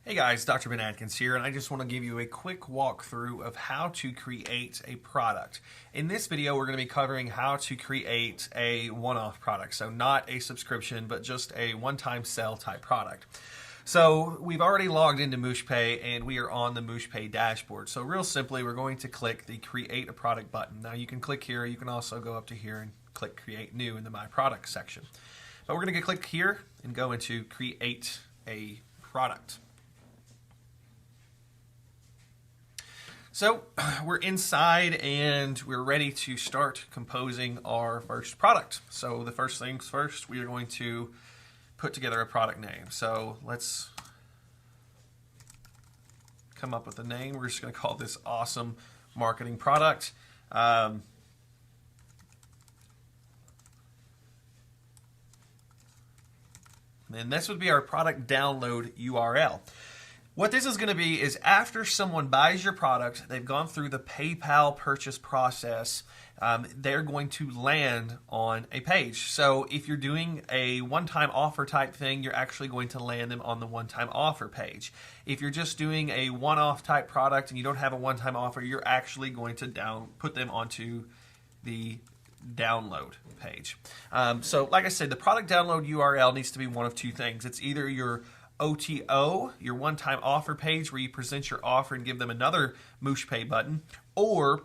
Hey guys, Dr. Ben Atkins here, and I just want to give you a quick walkthrough of how to create a product. In this video, we're going to be covering how to create a one-off product. So not a subscription, but just a one-time sell type product. So we've already logged into Mooshpay, and we are on the Mooshpay dashboard. So real simply, we're going to click the Create a Product button. Now you can click here, you can also go up to here and click Create New in the My Product section. But we're going to click here and go into Create a Product. So we're inside and we're ready to start composing our first product. So the first things first, we are going to put together a product name. So let's come up with a name. We're just going to call this Awesome Marketing Product. And this would be our product download URL. What this is going to be is after someone buys your product, they've gone through the PayPal purchase process, they're going to land on a page. So if you're doing a one-time offer type thing, you're actually going to land them on the one-time offer page. If you're just doing a one-off type product and you don't have a one-time offer, you're actually going to put them onto the download page. So like I said, the product download URL needs to be one of two things. It's either your OTO, your one-time offer page where you present your offer and give them another Mooshpay button, or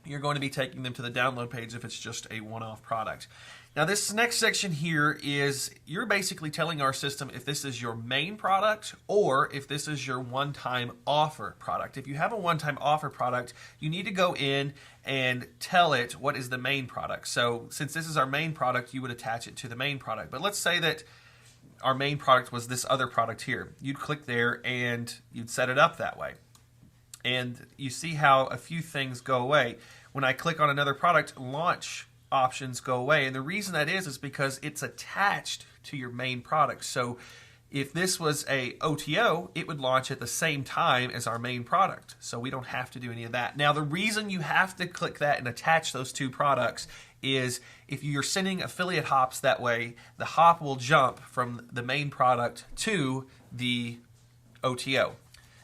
you're going to be taking them to the download page if it's just a one-off product. Now this next section here is you're basically telling our system if this is your main product or if this is your one-time offer product. If you have a one-time offer product, you need to go in and tell it what is the main product. So since this is our main product, you would attach it to the main product. But let's say that our main product was this other product here. You'd click there and you'd set it up that way. And you see how a few things go away. When I click on another product, launch options go away. And the reason that is because it's attached to your main product. So if this was a OTO, it would launch at the same time as our main product. So we don't have to do any of that. Now the reason you have to click that and attach those two products is if you're sending affiliate hops that way, the hop will jump from the main product to the OTO.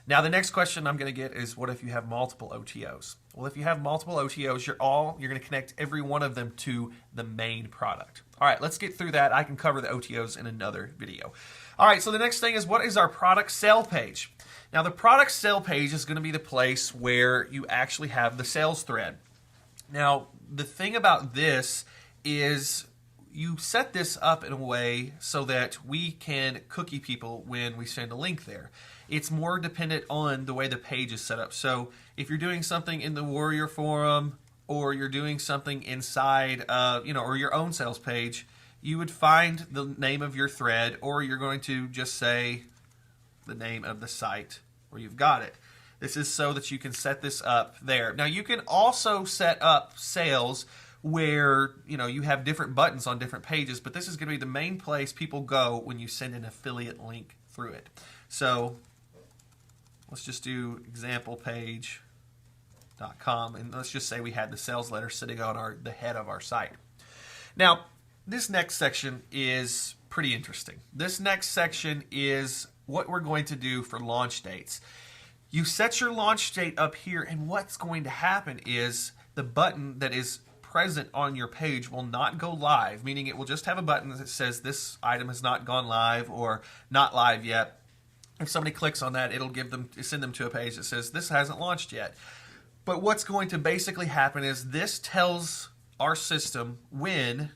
Now the next question I'm going to get is, what if you have multiple OTOs? Well, if you have multiple OTOs, you're going to connect every one of them to the main product. All right, let's get through that. I can cover the OTOs in another video. All right, so the next thing is, what is our product sale page? Now the product sale page is going to be the place where you actually have the sales thread. Now, the thing about this is you set this up in a way so that we can cookie people when we send a link there. It's more dependent on the way the page is set up. So if you're doing something in the Warrior Forum or you're doing something inside, or your own sales page, you would find the name of your thread, or you're going to just say the name of the site where you've got it. This is so that you can set this up there. Now you can also set up sales where you have different buttons on different pages, but this is going to be the main place people go when you send an affiliate link through it. So let's just do examplepage.com, and let's just say we had the sales letter sitting on the head of our site. Now this next section is pretty interesting. This next section is what we're going to do for launch dates. You set your launch date up here, and what's going to happen is the button that is present on your page will not go live, meaning it will just have a button that says this item has not gone live or not live yet. If somebody clicks on that, it'll send them to a page that says this hasn't launched yet. But what's going to basically happen is this tells our system when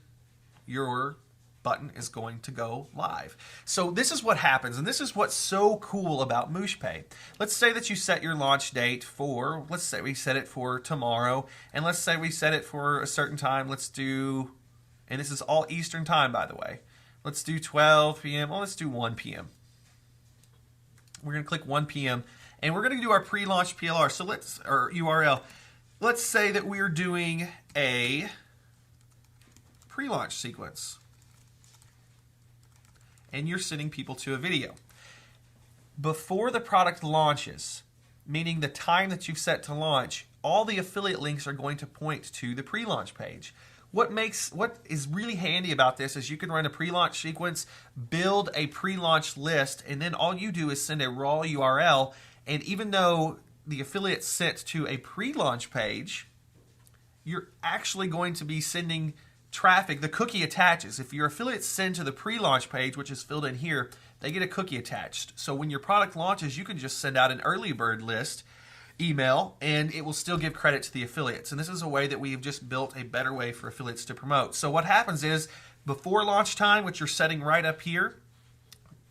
your button is going to go live. So this is what happens, and this is what's so cool about Mooshpay. Let's say that you set your launch date for, let's say we set it for tomorrow, and let's say we set it for a certain time. Let's do, and this is all Eastern time, by the way. Let's do 12 p.m. Well, let's do 1 p.m. We're going to click 1 p.m. and we're going to do our pre-launch PLR. So or URL. Let's say that we're doing a pre-launch sequence, and you're sending people to a video. Before the product launches, meaning the time that you've set to launch, all the affiliate links are going to point to the pre-launch page. what is really handy about this is you can run a pre-launch sequence, build a pre-launch list, and then all you do is send a raw URL. And even though the affiliate's sent to a pre-launch page, you're actually going to be sending traffic. The cookie attaches. If your affiliates send to the pre-launch page, which is filled in here, they get a cookie attached. So when your product launches, you can just send out an early bird list email, and it will still give credit to the affiliates. And this is a way that we've just built a better way for affiliates to promote. So what happens is, before launch time, which you're setting right up here,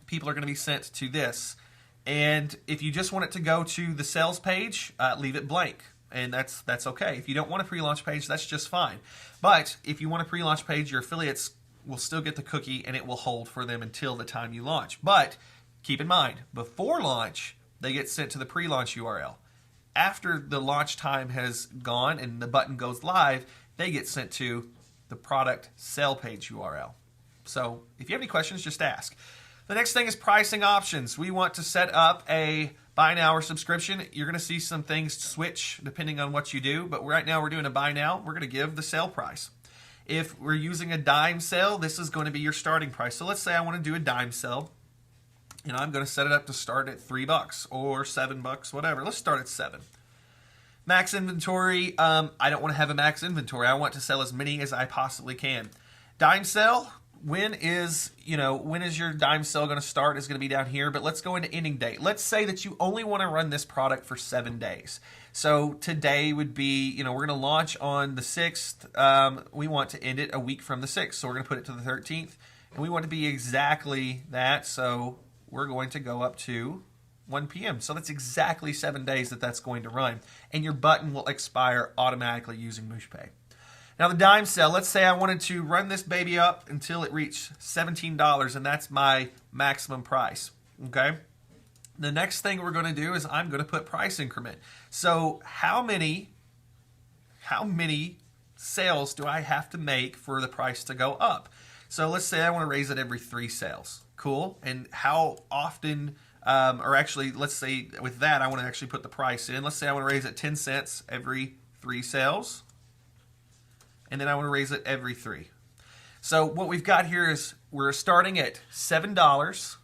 people are going to be sent to this. And if you just want it to go to the sales page, leave it blank. And that's okay. If you don't want a pre-launch page, that's just fine. But if you want a pre-launch page, your affiliates will still get the cookie, and it will hold for them until the time you launch. But keep in mind, before launch, they get sent to the pre-launch URL. After the launch time has gone and the button goes live, they get sent to the product sale page URL. So if you have any questions, just ask. The next thing is pricing options. We want to set up a buy now or subscription. You're going to see some things switch depending on what you do, but right now we're doing a buy now. We're going to give the sale price. If we're using a dime sale, this is going to be your starting price. So let's say I want to do a dime sale, and I'm going to set it up to start at $3 or $7, whatever. Let's start at $7. Max inventory. I don't want to have a max inventory. I want to sell as many as I possibly can. Dime sale. When is your dime sale going to start is going to be down here, but let's go into ending date. Let's say that you only want to run this product for 7 days. So today would be, we're going to launch on the 6th. We want to end it a week from the 6th. So we're going to put it to the 13th, and we want to be exactly that. So we're going to go up to 1 p.m. So that's exactly 7 days that's going to run. And your button will expire automatically using Mooshpay. Now the dime sale, let's say I wanted to run this baby up until it reached $17, and that's my maximum price. Okay? The next thing we're going to do is I'm going to put price increment. So how many sales do I have to make for the price to go up? So let's say I want to raise it every 3 sales. Cool. And how often, or actually, let's say with that, I want to actually put the price in. Let's say I want to raise it 10 cents every 3 sales. And then I want to raise it every 3. So what we've got here is we're starting at $7.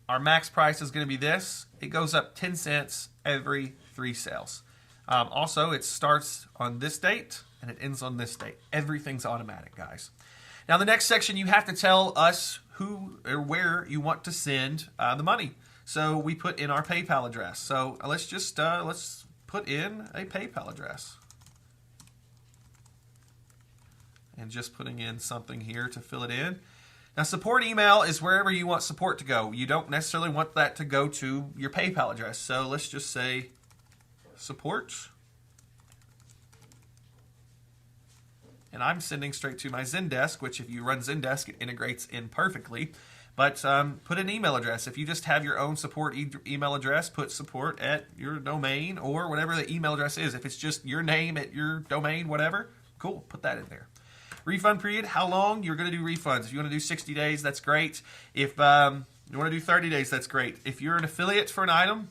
Our max price is going to be this. It goes up 10 cents every 3 sales. Also, it starts on this date and it ends on this date. Everything's automatic, guys. Now, the next section, you have to tell us who or where you want to send the money. So we put in our PayPal address. So let's just let's put in a PayPal address. And just putting in something here to fill it in. Now, support email is wherever you want support to go. You don't necessarily want that to go to your PayPal address. So let's just say support. And I'm sending straight to my Zendesk, which if you run Zendesk, it integrates in perfectly. But put an email address. If you just have your own support email address, put support at your domain or whatever the email address is. If it's just your name at your domain, whatever, cool, put that in there. Refund period, how long? You're going to do refunds. If you want to do 60 days, that's great. If you want to do 30 days, that's great. If you're an affiliate for an item,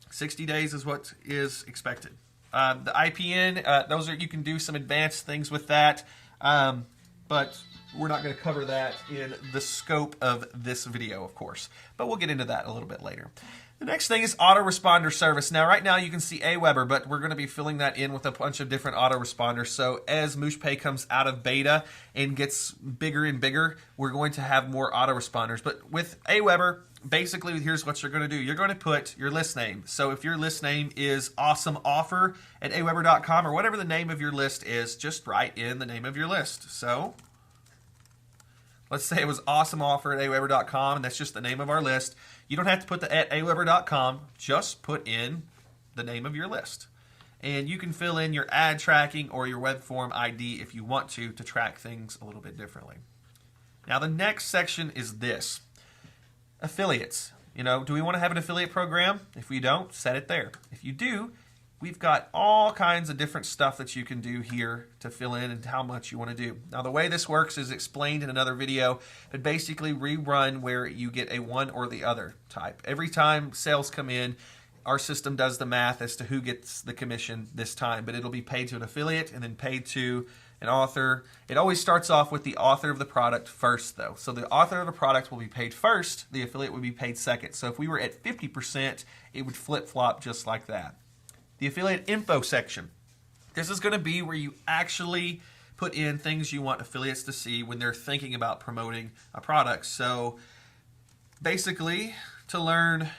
60 days is what is expected. The IPN, those are, you can do some advanced things with that, but we're not going to cover that in the scope of this video, of course. But we'll get into that a little bit later. The next thing is autoresponder service. Now, right now you can see Aweber, but we're going to be filling that in with a bunch of different autoresponders. So as Mooshpay comes out of beta and gets bigger and bigger, we're going to have more autoresponders. But with Aweber, basically, here's what you're going to do. You're going to put your list name. So if your list name is awesome offer at aweber.com or whatever the name of your list is, just write in the name of your list. So let's say it was awesome offer at aweber.com, and that's just the name of our list. You don't have to put the at aweber.com. Just put in the name of your list. And you can fill in your ad tracking or your web form ID if you want to track things a little bit differently. Now, the next section is this. Affiliates. Do we want to have an affiliate program? If we don't, set it there. If you do, we've got all kinds of different stuff that you can do here to fill in and how much you want to do. Now, the way this works is explained in another video, but basically rerun where you get a one or the other type. Every time sales come in, our system does the math as to who gets the commission this time, but it'll be paid to an affiliate and then paid to an author. It always starts off with the author of the product first, though. So the author of the product will be paid first, the affiliate would be paid second. So if we were at 50%, it would flip-flop just like that. The affiliate info section. This is going to be where you actually put in things you want affiliates to see when they're thinking about promoting a product. So basically, to learn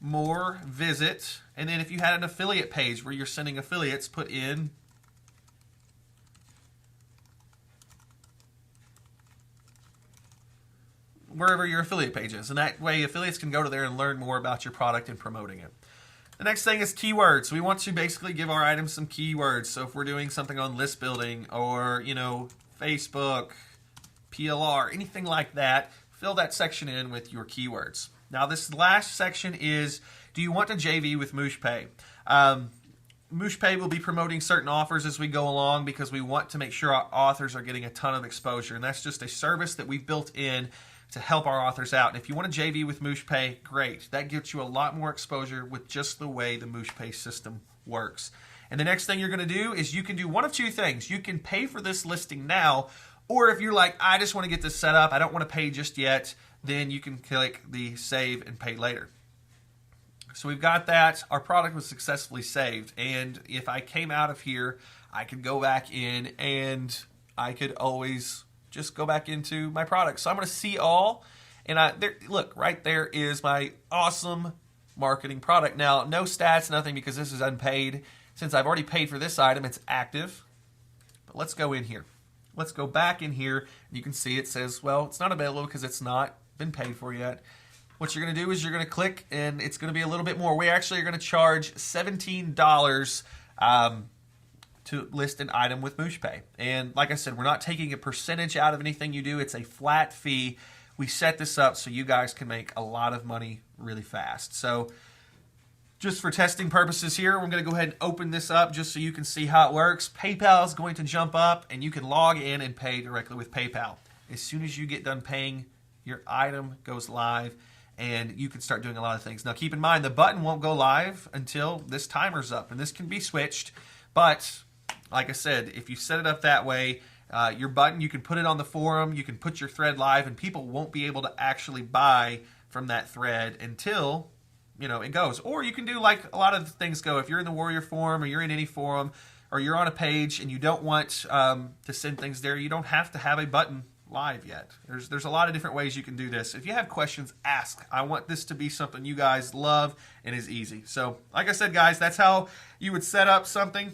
more, visit, and then if you had an affiliate page where you're sending affiliates, put in wherever your affiliate page is. And that way affiliates can go to there and learn more about your product and promoting it. The next thing is keywords. We want to basically give our items some keywords. So if we're doing something on list building or, Facebook, PLR, anything like that, fill that section in with your keywords. Now this last section is, do you want to JV with Mooshpay? Mooshpay will be promoting certain offers as we go along because we want to make sure our authors are getting a ton of exposure. And that's just a service that we've built in to help our authors out. And if you want to JV with Mooshpay, great. That gets you a lot more exposure with just the way the Mooshpay system works. And the next thing you're going to do is you can do one of two things. You can pay for this listing now, or if you're like, I just want to get this set up, I don't want to pay just yet, then you can click the save and pay later. So we've got that. Our product was successfully saved. And if I came out of here, I could go back in and I could always just go back into my product. So I'm going to see all, and look, right there is my awesome marketing product. Now, no stats, nothing, because this is unpaid. Since I've already paid for this item, it's active. But let's go in here. Let's go back in here, and you can see it says, well, it's not available because it's not been paid for yet. What you're going to do is you're going to click, and it's going to be a little bit more. We actually are going to charge $17 to list an item with Mooshpay. And like I said, we're not taking a percentage out of anything you do. It's a flat fee. We set this up so you guys can make a lot of money really fast. So just for testing purposes here, we're going to go ahead and open this up just so you can see how it works. PayPal is going to jump up, and you can log in and pay directly with PayPal. As soon as you get done paying, your item goes live, and you can start doing a lot of things. Now keep in mind, the button won't go live until this timer's up, and this can be switched. But like I said, if you set it up that way, your button, you can put it on the forum, you can put your thread live, and people won't be able to actually buy from that thread until it goes. Or you can do like a lot of things go. If you're in the Warrior forum, or you're in any forum, or you're on a page and you don't want to send things there, you don't have to have a button live yet. There's a lot of different ways you can do this. If you have questions, ask. I want this to be something you guys love and is easy. So like I said, guys, that's how you would set up something.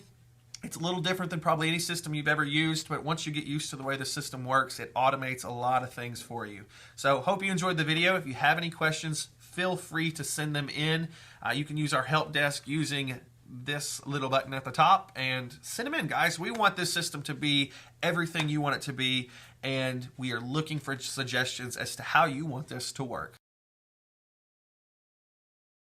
It's a little different than probably any system you've ever used, but once you get used to the way the system works, it automates a lot of things for you. So hope you enjoyed the video. If you have any questions, feel free to send them in. You can use our help desk using this little button at the top and send them in, guys. We want this system to be everything you want it to be, and we are looking for suggestions as to how you want this to work.